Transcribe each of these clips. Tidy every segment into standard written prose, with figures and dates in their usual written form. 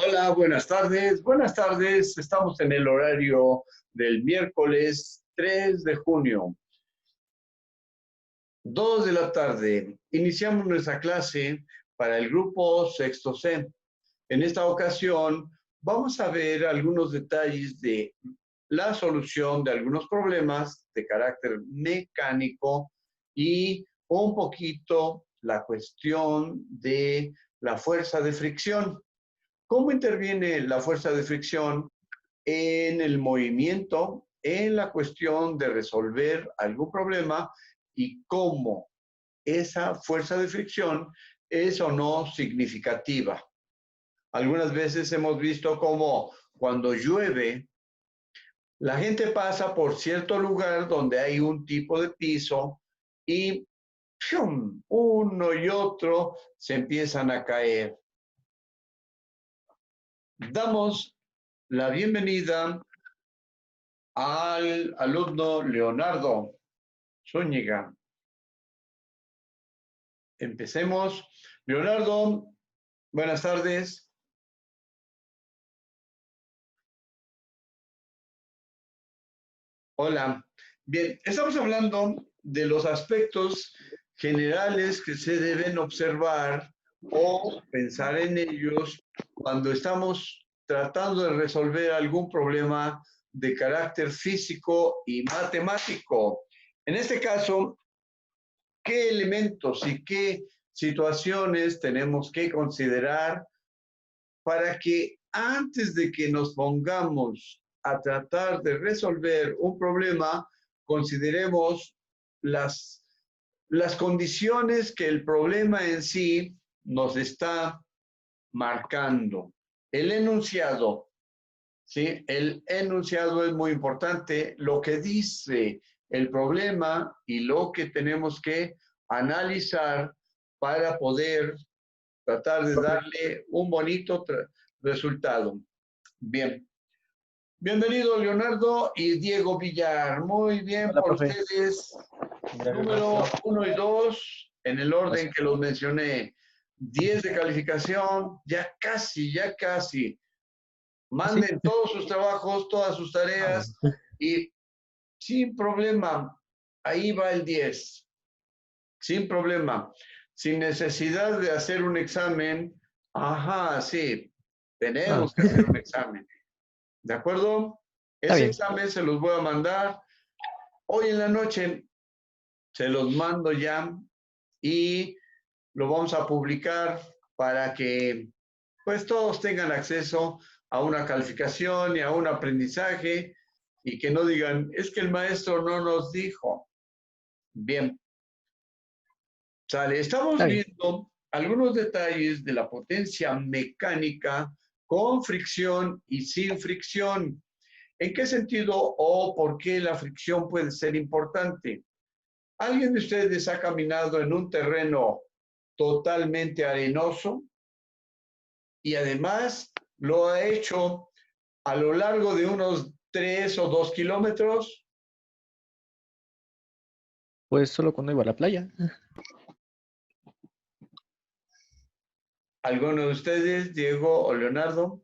Hola, buenas tardes. Buenas tardes. Estamos en el horario del miércoles 3 de junio, 2 de la tarde. Iniciamos nuestra clase para el grupo Sexto C. En esta ocasión vamos a ver algunos detalles de la solución de algunos problemas de carácter mecánico y un poquito la cuestión de la fuerza de fricción. ¿Cómo interviene la fuerza de fricción en el movimiento, en la cuestión de resolver algún problema y cómo esa fuerza de fricción es o no significativa? Algunas veces hemos visto cómo cuando llueve, la gente pasa por cierto lugar donde hay un tipo de piso y ¡pium!, uno y otro se empiezan a caer. Damos la bienvenida al alumno Leonardo Zúñiga. Empecemos. Leonardo, buenas tardes. Hola. Bien, estamos hablando de los aspectos generales que se deben observar o pensar en ellos cuando estamos tratando de resolver algún problema de carácter físico y matemático. En este caso, ¿qué elementos y qué situaciones tenemos que considerar para que antes de que nos pongamos a tratar de resolver un problema, consideremos las condiciones que el problema en sí nos está marcando? El enunciado, ¿sí? El enunciado es muy importante, lo que dice el problema y lo que tenemos que analizar para poder tratar de darle un bonito resultado. Bien. Bienvenido Leonardo y Diego Villar. Muy bien Hola, por profe. ustedes. Gracias, Número maestro. 1 y 2, en el orden Gracias. que los mencioné. 10 de calificación, ya casi, ya casi. ¿Ah, sí? Manden todos sus trabajos, todas sus Ah, bueno. tareas y sin problema, ahí va el 10. Sin problema. Sin necesidad de hacer un examen. Ajá, sí, Ah, tenemos que hacer un examen. ¿De acuerdo? está Ese bien. examen se los voy a mandar hoy en la noche. Se los mando ya y lo vamos a publicar para que pues todos tengan acceso a una calificación y a un aprendizaje y que no digan, es que el maestro no nos dijo. Bien, sale. Estamos Está bien. viendo algunos detalles de la potencia mecánica con fricción y sin fricción. ¿En qué sentido o por qué la fricción puede ser importante? ¿Alguien de ustedes ha caminado en un terreno totalmente arenoso y además lo ha hecho a lo largo de unos 3 o 2 kilómetros? Pues solo cuando iba a la playa. ¿Alguno de ustedes, Diego o Leonardo?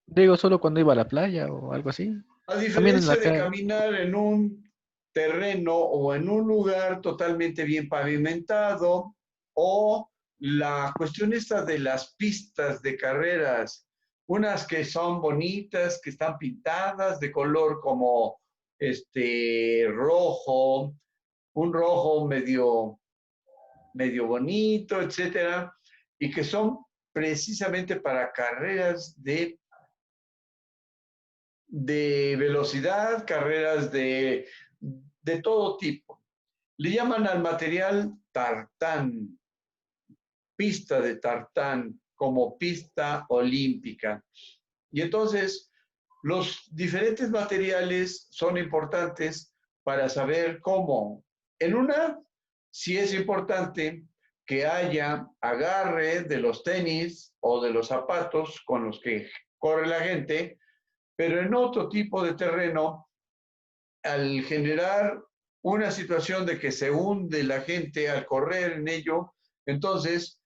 Digo, solo cuando iba a la playa o algo así. A También en diferencia la de casa. caminar en un terreno o en un lugar totalmente bien pavimentado, o la cuestión esta de las pistas de carreras, unas que son bonitas, que están pintadas de color como rojo, un rojo medio bonito, etcétera, y que son precisamente para carreras de velocidad, carreras de todo tipo. Le llaman al material tartán, pista de tartán, como pista olímpica. Y entonces, los diferentes materiales son importantes para saber cómo. En una, sí es importante que haya agarre de los tenis o de los zapatos con los que corre la gente, pero en otro tipo de terreno, al generar una situación de que se hunde la gente al correr en ello, entonces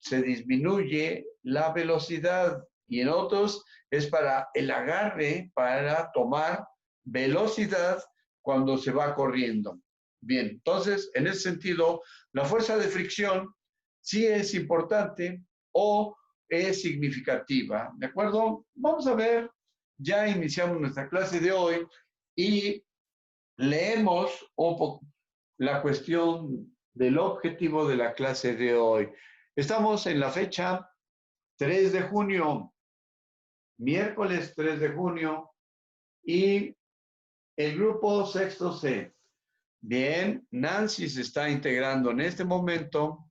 se disminuye la velocidad y en otros es para el agarre, para tomar velocidad cuando se va corriendo. Bien, entonces, en ese sentido, la fuerza de fricción sí es importante o es significativa, ¿de acuerdo? Vamos a ver, ya iniciamos nuestra clase de hoy y leemos un poco la cuestión del objetivo de la clase de hoy. Estamos en la fecha 3 de junio, miércoles 3 de junio, y el grupo sexto C. Bien, Nancy se está integrando en este momento.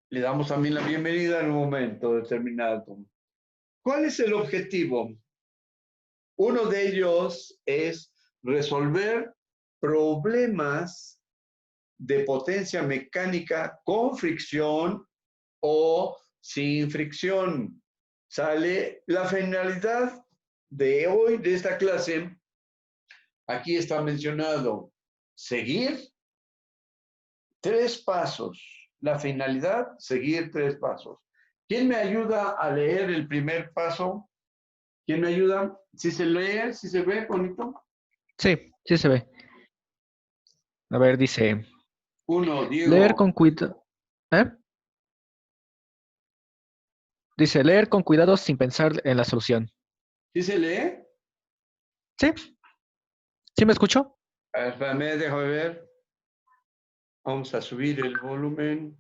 Le damos también la bienvenida en un momento determinado. ¿Cuál es el objetivo? Uno de ellos es resolver problemas de potencia mecánica con fricción o sin fricción. Sale la finalidad de hoy, de esta clase. Aquí está mencionado seguir 3 pasos. La finalidad, seguir 3 pasos. ¿Quién me ayuda a leer el primer paso? ¿Quién me ayuda? ¿Si se lee? ¿Si se ve bonito? Sí, sí se ve. A ver, dice, Uno, leer Diego. con cuidado. ¿Eh? Dice, leer con cuidado sin pensar en la solución. ¿Sí se lee? ¿Sí? ¿Sí me escucho? A ver, espérame, déjame ver. Vamos a subir el volumen.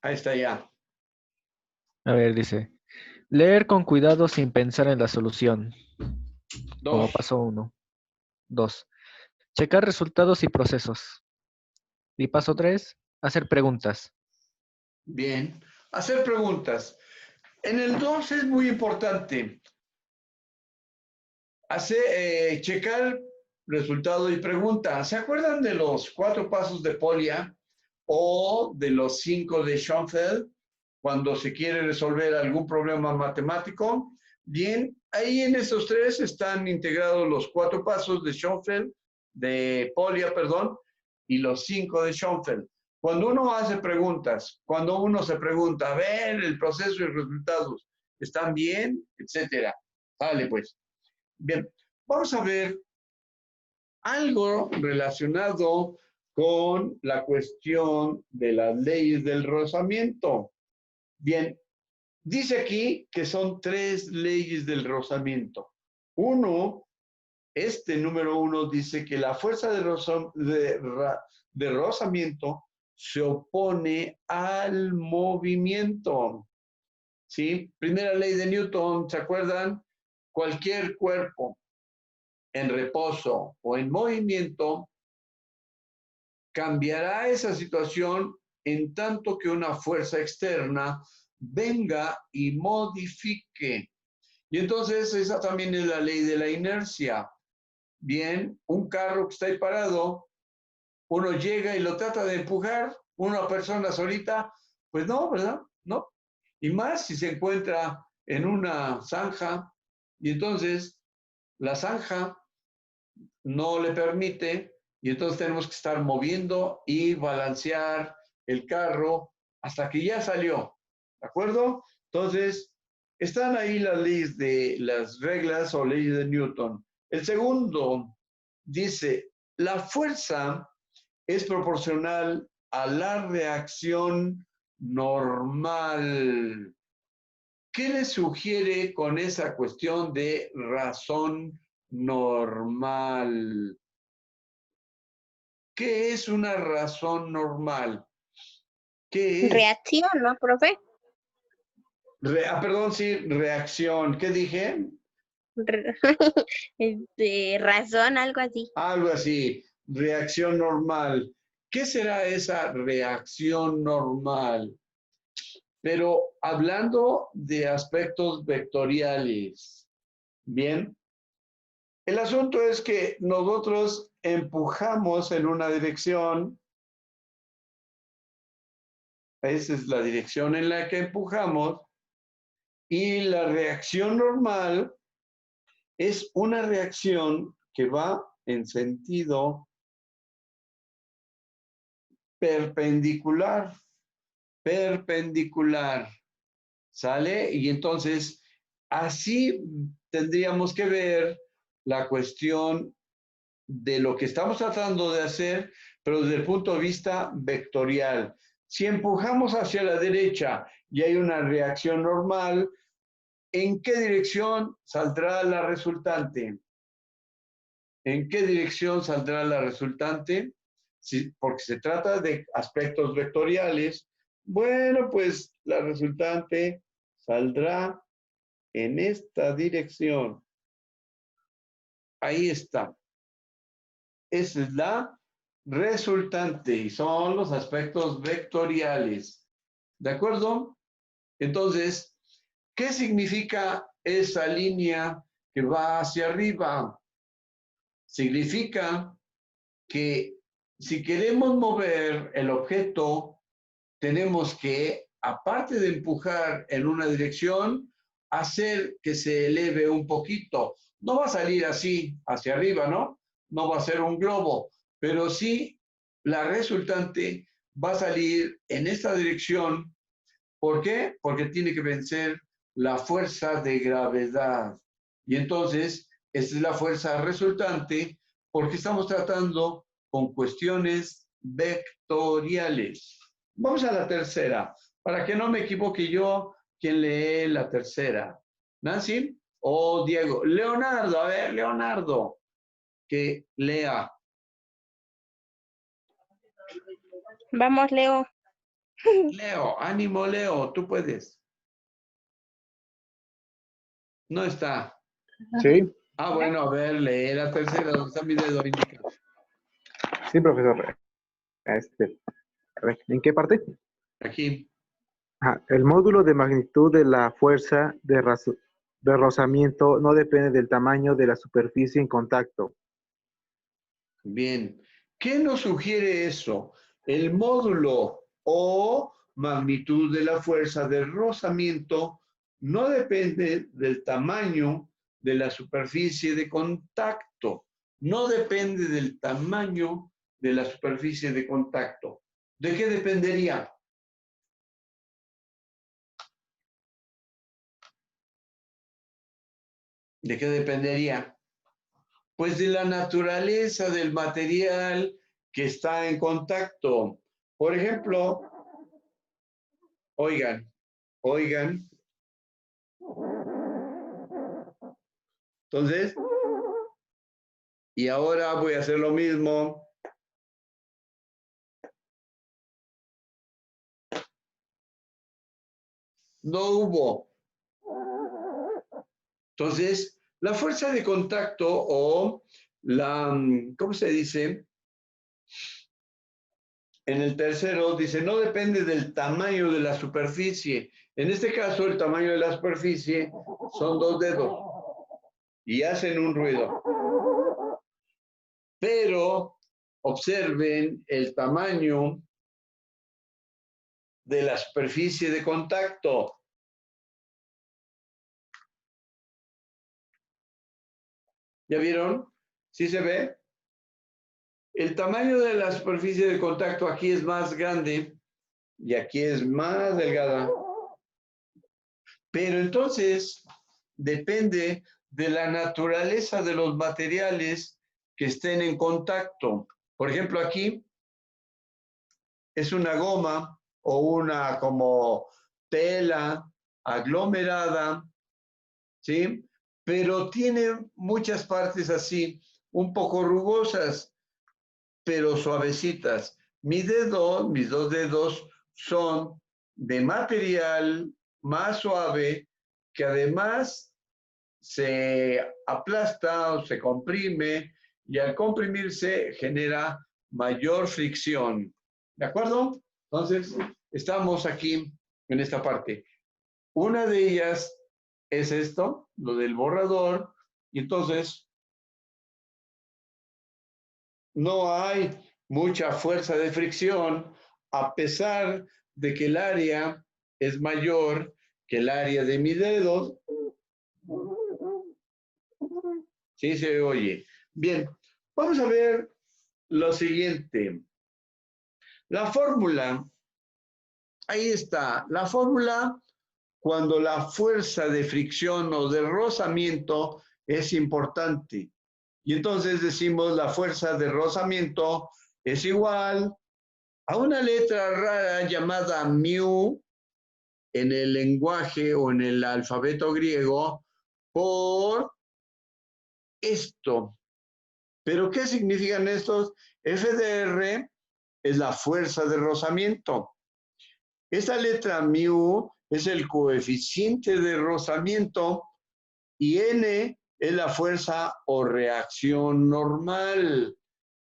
Ahí está ya. A ver, dice, leer con cuidado sin pensar en la solución. Como 2. paso 1. 2. Checar resultados y procesos. Y paso 3. Hacer preguntas. Bien. Hacer preguntas. En el 2 es muy importante. Checar resultado y pregunta. ¿Se acuerdan de los 4 pasos de Polya o de los 5 de Schoenfeld cuando se quiere resolver algún problema matemático? Bien, ahí en esos 3 están integrados los 4 pasos de Schoenfeld, de Polya, perdón, y los 5 de Schoenfeld. Cuando uno hace preguntas, cuando uno se pregunta, a ver, el proceso y resultados, ¿están bien? Etcétera. Vale, pues. Bien, vamos a ver algo relacionado con la cuestión de las leyes del rozamiento. Bien, dice aquí que son 3 leyes del rozamiento. Número uno dice que la fuerza de rozamiento se opone al movimiento. ¿Sí? Primera ley de Newton, ¿se acuerdan? Cualquier cuerpo en reposo o en movimiento, cambiará esa situación en tanto que una fuerza externa venga y modifique. Y entonces esa también es la ley de la inercia. Bien, un carro que está ahí parado, uno llega y lo trata de empujar, una persona solita, pues no, ¿verdad? No. Y más si se encuentra en una zanja y entonces la zanja no le permite y entonces tenemos que estar moviendo y balancear el carro hasta que ya salió, ¿de acuerdo? Entonces, están ahí las leyes de las reglas o leyes de Newton. El segundo dice, la fuerza es proporcional a la reacción normal. ¿Qué le sugiere con esa cuestión de razón normal? ¿Qué es una razón normal? ¿Qué es? Reacción, ¿no, profe? Perdón, sí, reacción. ¿Qué dije? Razón, algo así. Algo así, reacción normal. ¿Qué será esa reacción normal? Pero hablando de aspectos vectoriales, ¿bien? El asunto es que nosotros empujamos en una dirección, esa es la dirección en la que empujamos, y la reacción normal es una reacción que va en sentido perpendicular, perpendicular, ¿Sale? Y entonces, así tendríamos que ver la cuestión de lo que estamos tratando de hacer, pero desde el punto de vista vectorial. Si empujamos hacia la derecha y hay una reacción normal, ¿en qué dirección saldrá la resultante? ¿En qué dirección saldrá la resultante? Sí, porque se trata de aspectos vectoriales. Bueno, pues la resultante saldrá en esta dirección. Ahí está. Esa es la resultante y son los aspectos vectoriales. ¿De acuerdo? Entonces, ¿qué significa esa línea que va hacia arriba? Significa que si queremos mover el objeto, tenemos que, aparte de empujar en una dirección, hacer que se eleve un poquito. No va a salir así hacia arriba, ¿no? No va a ser un globo, pero sí la resultante va a salir en esta dirección. ¿Por qué? Porque tiene que vencer la fuerza de gravedad. Y entonces, esta es la fuerza resultante porque estamos tratando con cuestiones vectoriales. Vamos a la tercera. Para que no me equivoque yo, ¿quién lee la tercera? ¿Nancy o Diego? Leonardo, a ver, Leonardo, que lea. Vamos, Leo. Leo, ánimo, Leo, tú puedes. No está. Sí, Ah, bueno, a ver, lee la tercera, ¿dónde está mi dedo? Indica. sí, profesor. A ver, ¿en qué parte? Aquí. El módulo de magnitud de la fuerza de rozamiento no depende del tamaño de la superficie en contacto. Bien. ¿Qué nos sugiere eso? El módulo o magnitud de la fuerza de rozamiento no depende del tamaño de la superficie de contacto. No depende del tamaño de la superficie de contacto. ¿De qué dependería? ¿De qué dependería? Pues de la naturaleza del material que está en contacto. Por ejemplo, oigan. Entonces, y ahora voy a hacer lo mismo. No hubo. Entonces, la fuerza de contacto o ¿cómo se dice? En el tercero dice, no depende del tamaño de la superficie. En este caso, el tamaño de la superficie son 2 dedos y hacen un ruido. Pero observen el tamaño de la superficie de contacto. ¿Ya vieron? ¿Sí se ve? El tamaño de la superficie de contacto aquí es más grande y aquí es más delgada. Pero entonces depende de la naturaleza de los materiales que estén en contacto. Por ejemplo, aquí es una goma o una como tela aglomerada, ¿sí? Pero tiene muchas partes así, un poco rugosas, pero suavecitas. Mis 2 dedos son de material más suave que además se aplasta o se comprime y al comprimirse genera mayor fricción. ¿De acuerdo? Entonces, estamos aquí en esta parte. Una de ellas es esto, lo del borrador, y entonces no hay mucha fuerza de fricción a pesar de que el área es mayor que el área de mi dedo. Sí se oye. Bien, vamos a ver lo siguiente. La fórmula, ahí está. La fórmula, cuando la fuerza de fricción o de rozamiento es importante. Y entonces decimos la fuerza de rozamiento es igual a una letra rara llamada mu en el lenguaje o en el alfabeto griego por esto. ¿Pero qué significan estos? F de R es la fuerza de rozamiento. Esta letra mu es el coeficiente de rozamiento y N es la fuerza o reacción normal.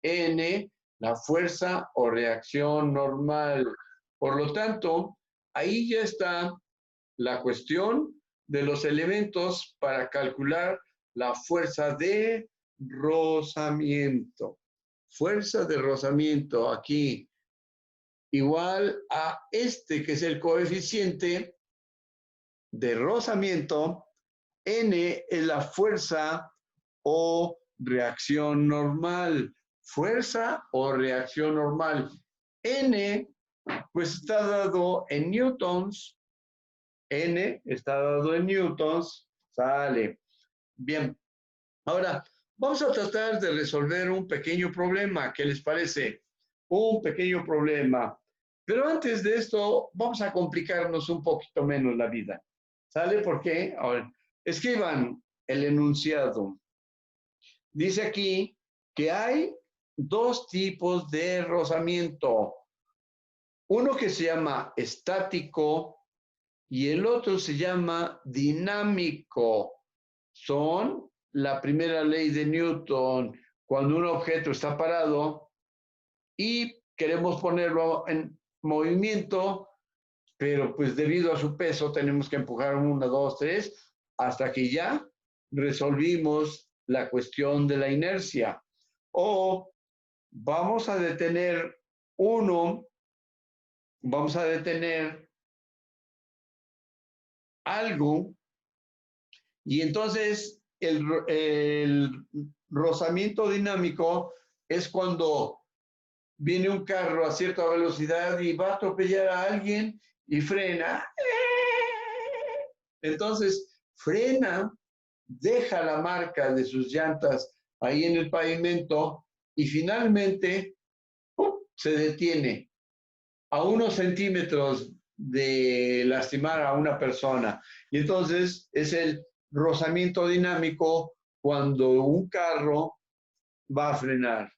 N, la fuerza o reacción normal. Por lo tanto, ahí ya está la cuestión de los elementos para calcular la fuerza de rozamiento. Fuerza de rozamiento aquí igual a este que es el coeficiente de rozamiento. N es la fuerza o reacción normal. Fuerza o reacción normal. N, pues está dado en newtons. N está dado en newtons. Sale. Bien. Ahora, vamos a tratar de resolver un pequeño problema. ¿Qué les parece? Un pequeño problema. Pero antes de esto, vamos a complicarnos un poquito menos la vida. ¿Sale? ¿Por qué? Ahora, escriban el enunciado. Dice aquí que hay dos tipos de rozamiento. Uno que se llama estático y el otro se llama dinámico. Son la primera ley de Newton. Cuando un objeto está parado y queremos ponerlo en movimiento, pero pues debido a su peso tenemos que empujar 1, 2, 3, hasta que ya resolvimos la cuestión de la inercia. O vamos a detener vamos a detener algo, y entonces el rozamiento dinámico es cuando viene un carro a cierta velocidad y va a atropellar a alguien y frena. Entonces frena, deja la marca de sus llantas ahí en el pavimento y finalmente se detiene a unos centímetros de lastimar a una persona. Y entonces es el rozamiento dinámico cuando un carro va a frenar.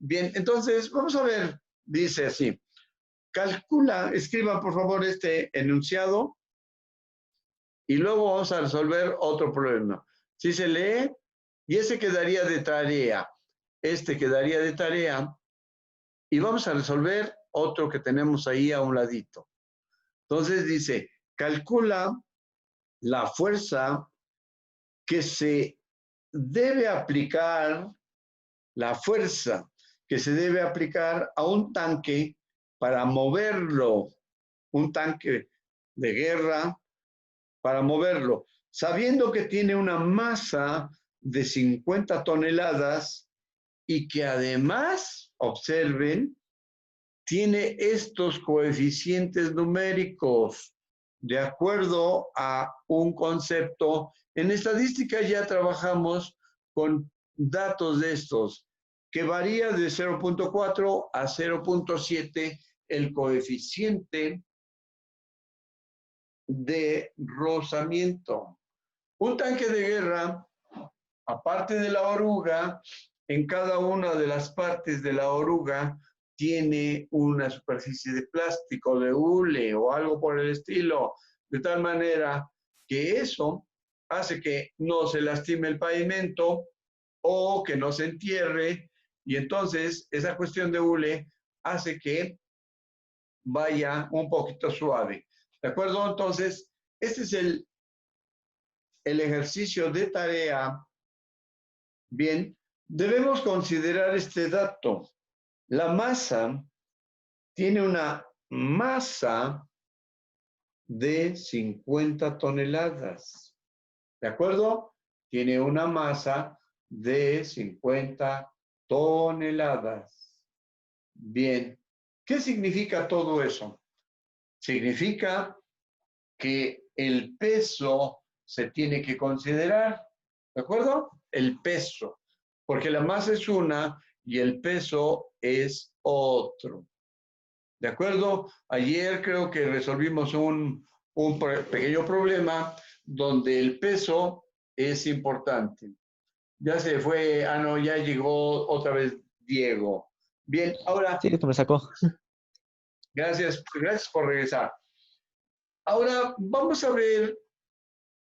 Bien, entonces vamos a ver, dice así. Calcula, escriba por favor este enunciado y luego vamos a resolver otro problema. Si se lee, y ese quedaría de tarea, este quedaría de tarea, y vamos a resolver otro que tenemos ahí a un ladito. Entonces dice, calcula la fuerza que se debe aplicar, la fuerza que se debe aplicar a un tanque para moverlo, un tanque de guerra, para moverlo, sabiendo que tiene una masa de 50 toneladas y que además, observen, tiene estos coeficientes numéricos de acuerdo a un concepto. En estadística ya trabajamos con datos de estos, que varía de 0.4 a 0.7 el coeficiente de rozamiento. Un tanque de guerra, aparte de la oruga, en cada una de las partes de la oruga tiene una superficie de plástico, de hule o algo por el estilo, de tal manera que eso hace que no se lastime el pavimento o que no se entierre, y entonces esa cuestión de hule hace que vaya un poquito suave. ¿De acuerdo? Entonces, este es el ejercicio de tarea. Bien, debemos considerar este dato. La masa tiene una masa de 50 toneladas. ¿De acuerdo? Tiene una masa de 50 toneladas. Bien, ¿qué significa todo eso? Significa que el peso se tiene que considerar, ¿de acuerdo? El peso, porque la masa es una y el peso es otro. ¿De acuerdo? Ayer creo que resolvimos un pequeño problema donde el peso es importante. Ya se fue, no, ya llegó otra vez Diego. Bien, ahora, Sí, que me sacó. gracias por regresar. Ahora vamos a ver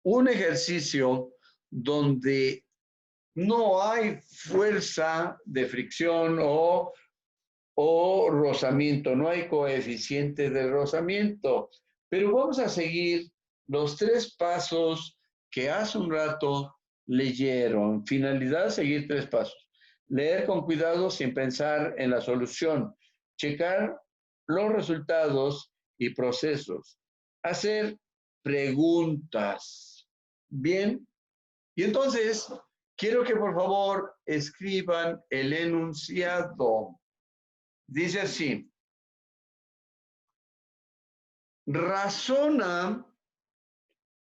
un ejercicio donde no hay fuerza de fricción o rozamiento, no hay coeficiente de rozamiento, pero vamos a seguir los 3 pasos que hace un rato leyeron. Finalidad, seguir 3 pasos. Leer con cuidado sin pensar en la solución. Checar los resultados y procesos. Hacer preguntas. Bien. Y entonces, quiero que por favor escriban el enunciado. Dice así, razona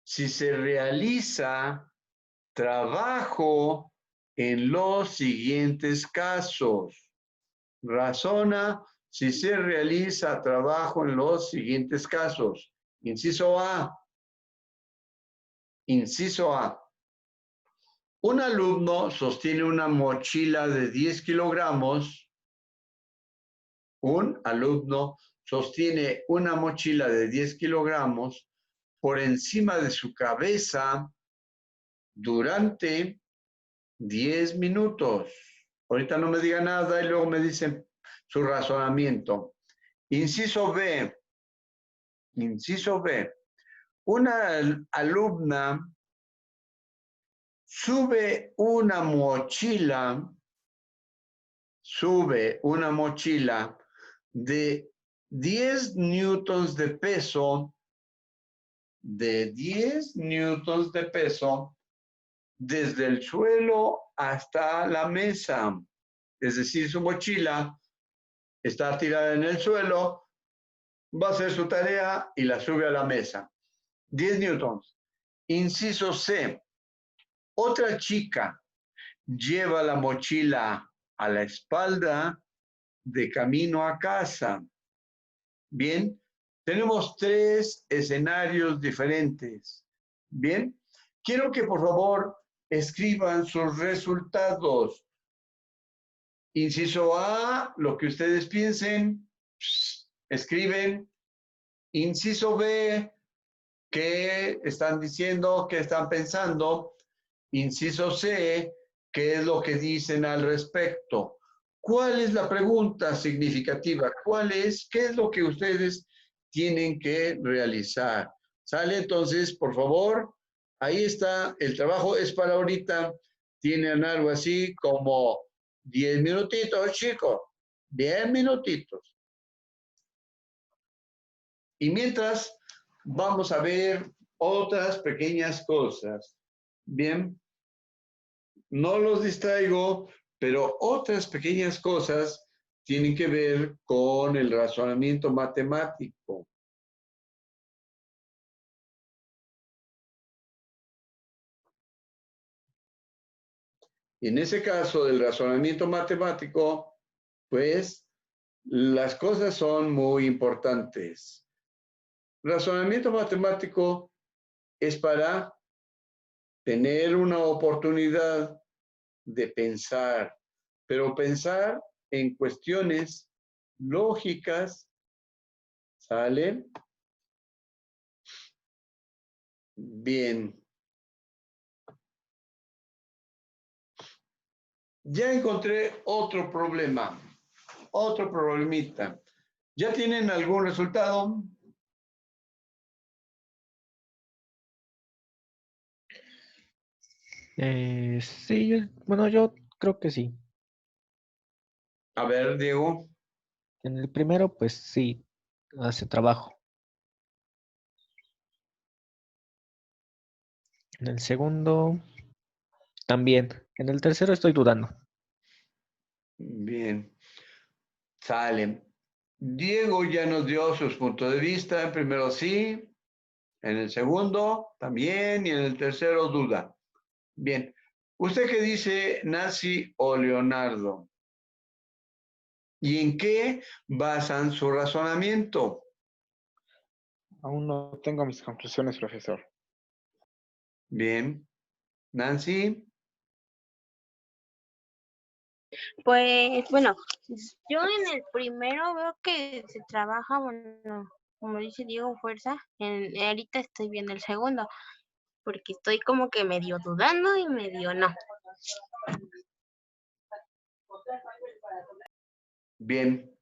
si se realiza trabajo en los siguientes casos. Razona si se realiza trabajo en los siguientes casos. Inciso A. Inciso A. Un alumno sostiene una mochila de 10 kilogramos. Un alumno sostiene una mochila de 10 kilogramos por encima de su cabeza durante 10 minutos. Ahorita no me diga nada y luego me dicen su razonamiento. Inciso B. Inciso B. Una alumna sube una mochila de 10 newtons de peso, desde el suelo hasta la mesa. Es decir, su mochila está tirada en el suelo, va a hacer su tarea y la sube a la mesa. 10 newtons. Inciso C. Otra chica lleva la mochila a la espalda de camino a casa. Bien, tenemos 3 escenarios diferentes. Bien, quiero que por favor escriban sus resultados. Inciso A, lo que ustedes piensen, escriben. Inciso B, ¿qué están diciendo? ¿Qué están pensando? Inciso C, ¿qué es lo que dicen al respecto? ¿Cuál es la pregunta significativa? ¿Qué es lo que ustedes tienen que realizar? ¿Sale? Entonces, por favor, ahí está, el trabajo es para ahorita. Tienen algo así como 10 minutitos, chicos, 10 minutitos. Y mientras, vamos a ver otras pequeñas cosas. Bien, no los distraigo, pero otras pequeñas cosas tienen que ver con el razonamiento matemático. Y en ese caso del razonamiento matemático, pues las cosas son muy importantes. Razonamiento matemático es para tener una oportunidad de pensar, pero pensar en cuestiones lógicas, ¿sale? Bien. Ya encontré otro problema, otro problemita. ¿Ya tienen algún resultado? Sí, bueno, yo creo que sí. A ver, Diego. En el primero, pues sí, hace trabajo. En el segundo, también. En el tercero estoy dudando. Bien, sale. Diego ya nos dio sus puntos de vista. Primero sí, En el segundo también y en el tercero duda. Bien. ¿Usted qué dice, Nancy o Leonardo? ¿Y en qué basan su razonamiento? Aún no tengo mis conclusiones, profesor. Bien. Nancy. Pues bueno, yo en el primero veo que se trabaja, bueno, como dice Diego, fuerza. Ahorita estoy viendo el segundo, porque estoy como que medio dudando y medio no. Bien.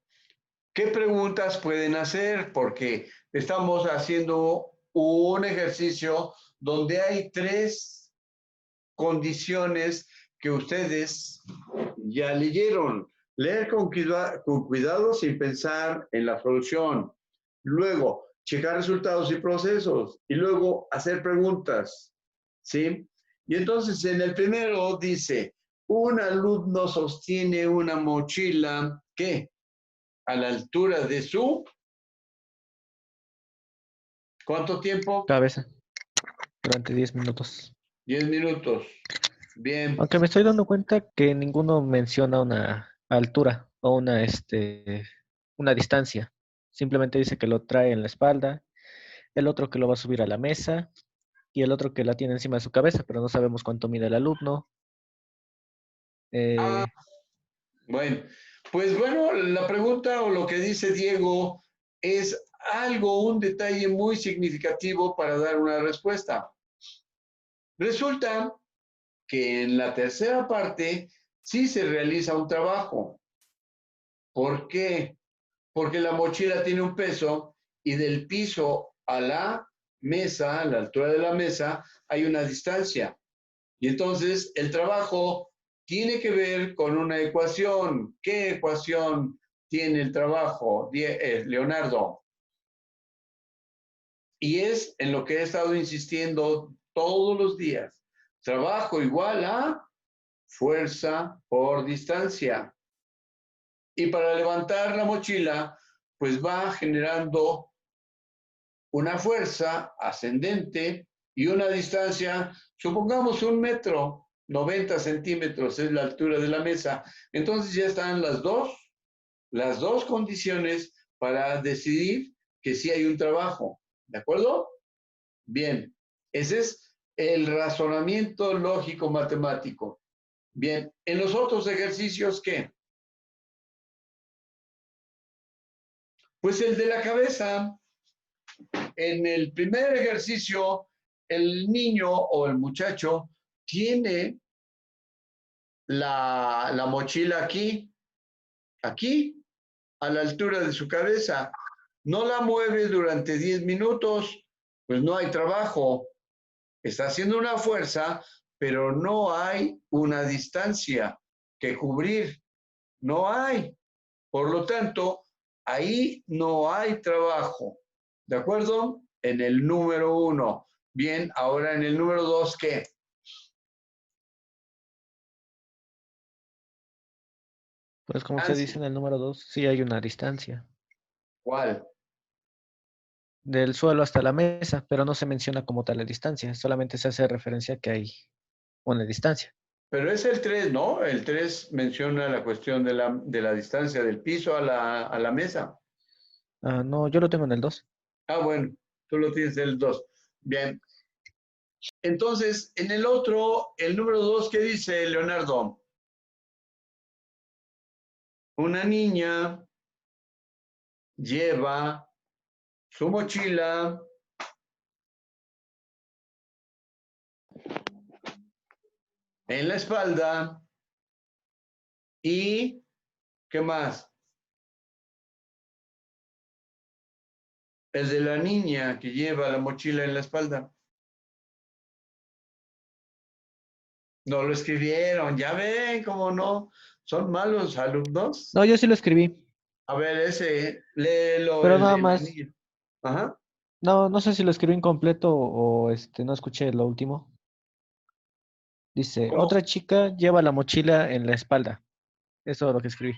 ¿Qué preguntas pueden hacer? Porque estamos haciendo un ejercicio donde hay 3 condiciones que ustedes ya leyeron. Leer con cuidado sin pensar en la solución. Luego, checar resultados y procesos. Y luego, hacer preguntas. ¿Sí? Y entonces, en el primero dice, un alumno sostiene una mochila, ¿qué? A la altura de su... ¿Cuánto tiempo? Cabeza. Durante 10 minutos. 10 minutos. Bien. Aunque me estoy dando cuenta que ninguno menciona una altura o una distancia. Simplemente dice que lo trae en la espalda, el otro que lo va a subir a la mesa y el otro que la tiene encima de su cabeza, pero no sabemos cuánto mide el alumno. Ah, Eh, bueno. Pues bueno, la pregunta o lo que dice Diego es algo, un detalle muy significativo para dar una respuesta. Resulta que en la tercera parte sí se realiza un trabajo. ¿Por qué? Porque la mochila tiene un peso y del piso a la mesa, a la altura de la mesa, hay una distancia. Y entonces el trabajo tiene que ver con una ecuación. ¿Qué ecuación tiene el trabajo, Leonardo? Y es en lo que he estado insistiendo todos los días. Trabajo igual a fuerza por distancia. Y para levantar la mochila, pues va generando una fuerza ascendente y una distancia, supongamos 1 metro, 90 centímetros es la altura de la mesa. Entonces ya están las dos condiciones para decidir que sí hay un trabajo. ¿De acuerdo? Bien, ese es el razonamiento lógico matemático. Bien, en los otros ejercicios, ¿qué? Pues el de la cabeza. En el primer ejercicio, el niño o el muchacho tiene la mochila aquí, a la altura de su cabeza. No la mueve durante 10 minutos, pues no hay trabajo. Está haciendo una fuerza, pero no hay una distancia que cubrir. No hay. Por lo tanto, ahí no hay trabajo. ¿De acuerdo? En el número 1. Bien, ahora en el número 2, ¿qué? pues como usted dice Nancy, en el número 2, sí hay una distancia. ¿cuál? Del suelo hasta la mesa, pero no se menciona como tal la distancia, solamente se hace referencia que hay una distancia. Pero es el 3, ¿no? El 3 menciona la cuestión de la distancia del piso a la mesa. Ah, no, yo lo tengo en el 2. Ah, bueno, tú lo tienes en el 2. Bien. Entonces, en el otro, el número 2, ¿qué dice Leonardo? Una niña lleva su mochila en la espalda y, ¿qué más? El de la niña que lleva la mochila en la espalda. No lo escribieron, ya ven cómo no. Son malos alumnos. No, yo sí lo escribí, A ver, ese, léelo, pero el nada de la más, niña. Ajá. no sé si lo escribí incompleto o no escuché lo último. Dice, ¿Cómo? otra chica lleva la mochila en la espalda. Eso es lo que escribí.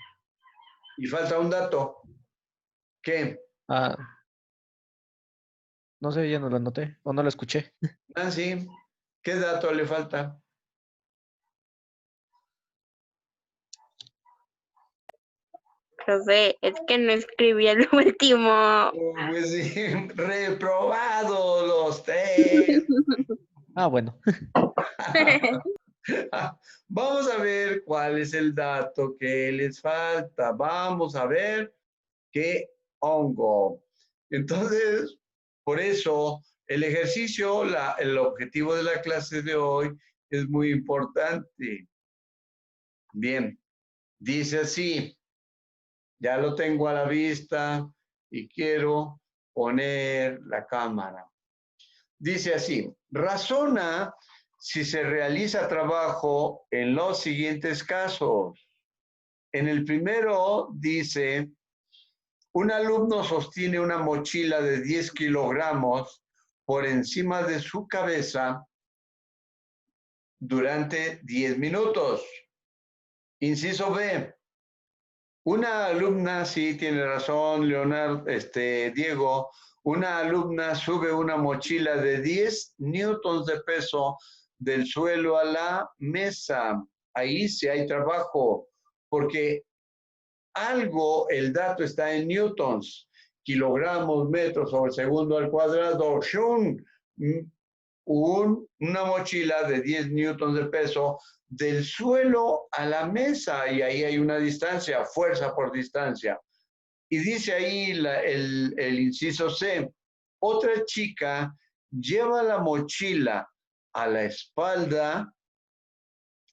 Y falta un dato. ¿Qué? Ah, No sé, ya no lo anoté o no lo escuché. Nancy, ¿qué dato le falta? Profe, es que no escribí el último. Pues sí, reprobados los tres. Ah, bueno. Vamos a ver cuál es el dato que les falta. Vamos a ver qué hongo. Entonces, por eso, el ejercicio, el objetivo de la clase de hoy es muy importante. Bien, dice así, ya lo tengo a la vista y quiero poner la cámara. Dice así, razona si se realiza trabajo en los siguientes casos. En el primero dice, un alumno sostiene una mochila de 10 kilogramos por encima de su cabeza durante 10 minutos. Inciso B. Una alumna, sí, tiene razón, Leonardo, Diego, una alumna sube una mochila de 10 newtons de peso del suelo a la mesa. Ahí sí hay trabajo, porque algo, el dato está en newtons, kilogramos, metros sobre segundo al cuadrado. Una mochila de 10 newtons de peso del suelo a la mesa y ahí hay una distancia, fuerza por distancia. Y dice ahí el inciso C, otra chica lleva la mochila a la espalda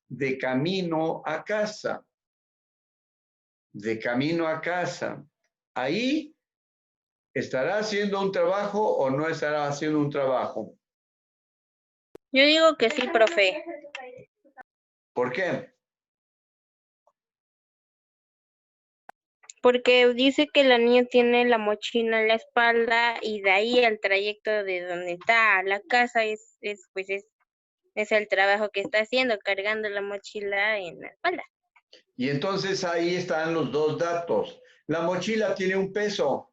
de camino a casa. De camino a casa. Ahí estará haciendo un trabajo o no estará haciendo un trabajo. Yo digo que sí, profe. ¿Por qué? Porque dice que la niña tiene la mochila en la espalda y de ahí el trayecto de donde está a la casa es el trabajo que está haciendo, cargando la mochila en la espalda. Y entonces ahí están los dos datos. La mochila tiene un peso,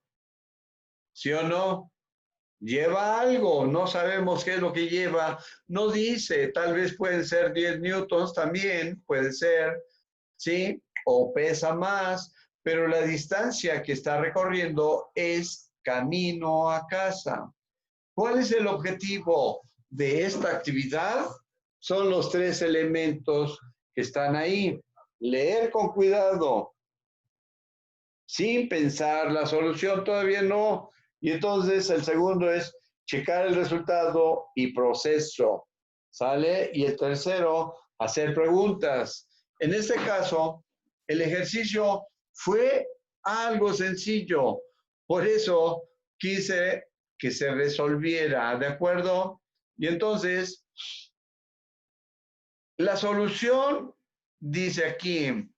¿sí o no? Lleva algo, no sabemos qué es lo que lleva, no dice, tal vez pueden ser 10 newtons también, puede ser, ¿sí? O pesa más, pero la distancia que está recorriendo es camino a casa. ¿Cuál es el objetivo de esta actividad? Son los tres elementos que están ahí. Leer con cuidado, sin pensar la solución, todavía no. Y entonces el segundo es checar el resultado y proceso, ¿sale? Y el tercero, hacer preguntas. En este caso, el ejercicio fue algo sencillo, por eso quise que se resolviera, ¿de acuerdo? Y entonces, la solución dice aquí,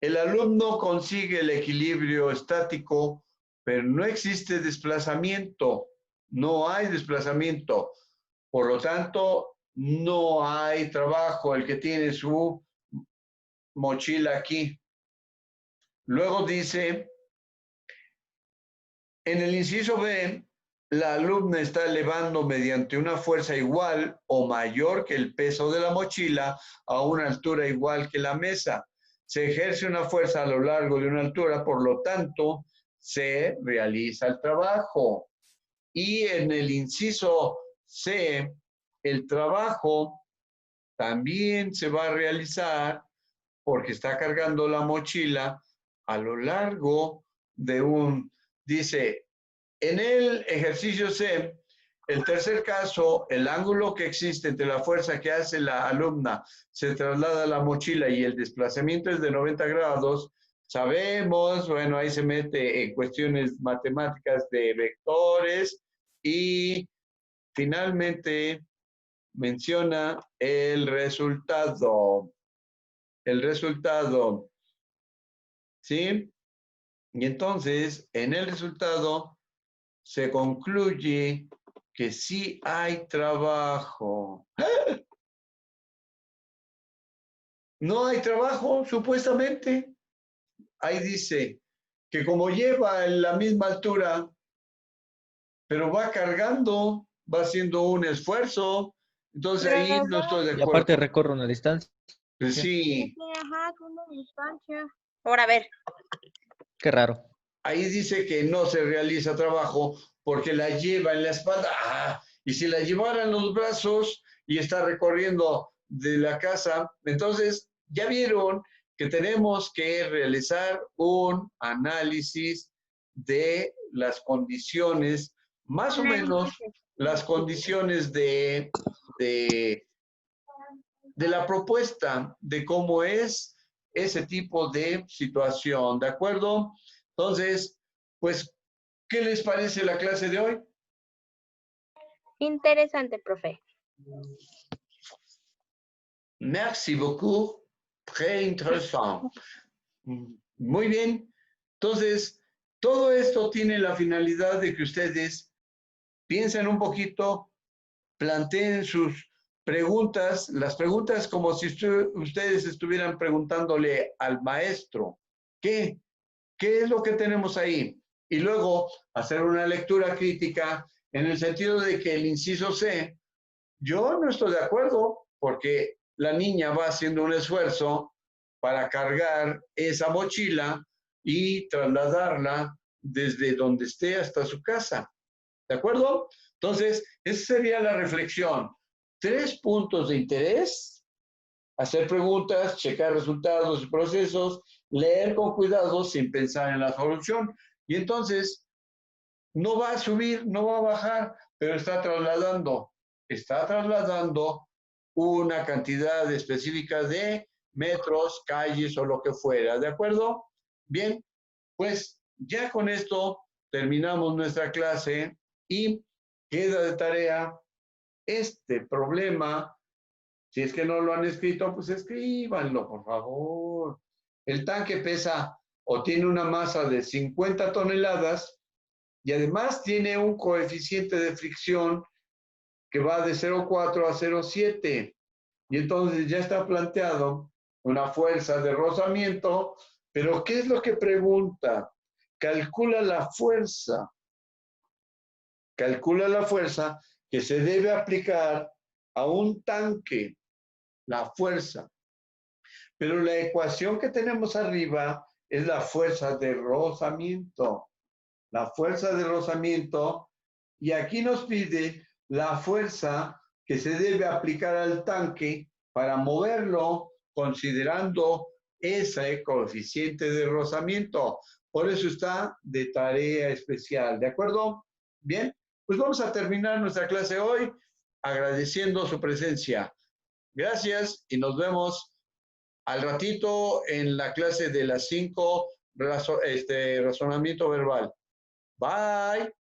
el alumno consigue el equilibrio estático, pero no existe desplazamiento, no hay desplazamiento. Por lo tanto, no hay trabajo, el que tiene su mochila aquí. Luego dice, en el inciso B, la alumna está elevando mediante una fuerza igual o mayor que el peso de la mochila a una altura igual que la mesa. Se ejerce una fuerza a lo largo de una altura, por lo tanto, se realiza el trabajo. Y en el inciso C, el trabajo también se va a realizar porque está cargando la mochila a lo largo de dice, en el ejercicio C, el tercer caso, el ángulo que existe entre la fuerza que hace la alumna se traslada a la mochila y el desplazamiento es de 90 grados, sabemos, bueno, ahí se mete en cuestiones matemáticas de vectores y finalmente menciona el resultado. El resultado, ¿sí? Y entonces, en el resultado se concluye que sí hay trabajo. No hay trabajo, supuestamente. Ahí dice que como lleva en la misma altura, pero va cargando, va haciendo un esfuerzo. Entonces Pero ahí los no estoy de Y aparte acuerdo. recorre una distancia. Pues sí, ajá, con una distancia. Ahora, a ver. Qué raro. ahí dice que no se realiza trabajo porque la lleva en la espalda. Y si la llevara en los brazos y está recorriendo de la casa, entonces ya vieron que tenemos que realizar un análisis de las condiciones, más o menos las condiciones de, de la propuesta, de cómo es ese tipo de situación, ¿de acuerdo? Entonces, pues, ¿qué les parece la clase de hoy? Interesante, profe. Merci beaucoup. Très intéressant. Muy bien. Entonces, todo esto tiene la finalidad de que ustedes piensen un poquito, planteen sus preguntas, las preguntas como si ustedes estuvieran preguntándole al maestro, ¿qué? ¿Qué es lo que tenemos ahí? Y luego hacer una lectura crítica en el sentido de que el inciso C, yo no estoy de acuerdo porque la niña va haciendo un esfuerzo para cargar esa mochila y trasladarla desde donde esté hasta su casa. ¿De acuerdo? Entonces, esa sería la reflexión. 3 puntos de interés: hacer preguntas, checar resultados y procesos, leer con cuidado sin pensar en la solución. Y entonces, no va a subir, no va a bajar, pero está trasladando una cantidad específica de metros, calles o lo que fuera. ¿De acuerdo? Bien, pues ya con esto terminamos nuestra clase y queda de tarea este problema. Si es que no lo han escrito, pues escríbanlo, por favor. El tanque pesa o tiene una masa de 50 toneladas y además tiene un coeficiente de fricción que va de 0,4 a 0,7. Y entonces ya está planteado una fuerza de rozamiento, pero ¿qué es lo que pregunta? Calcula la fuerza que se debe aplicar a un tanque, la fuerza. Pero la ecuación que tenemos arriba es la fuerza de rozamiento. La fuerza de rozamiento, y aquí nos pide la fuerza que se debe aplicar al tanque para moverlo considerando ese coeficiente de rozamiento. Por eso está de tarea especial, ¿de acuerdo? Bien, pues vamos a terminar nuestra clase hoy agradeciendo su presencia. Gracias y nos vemos al ratito en la clase de las 5, razonamiento verbal. Bye.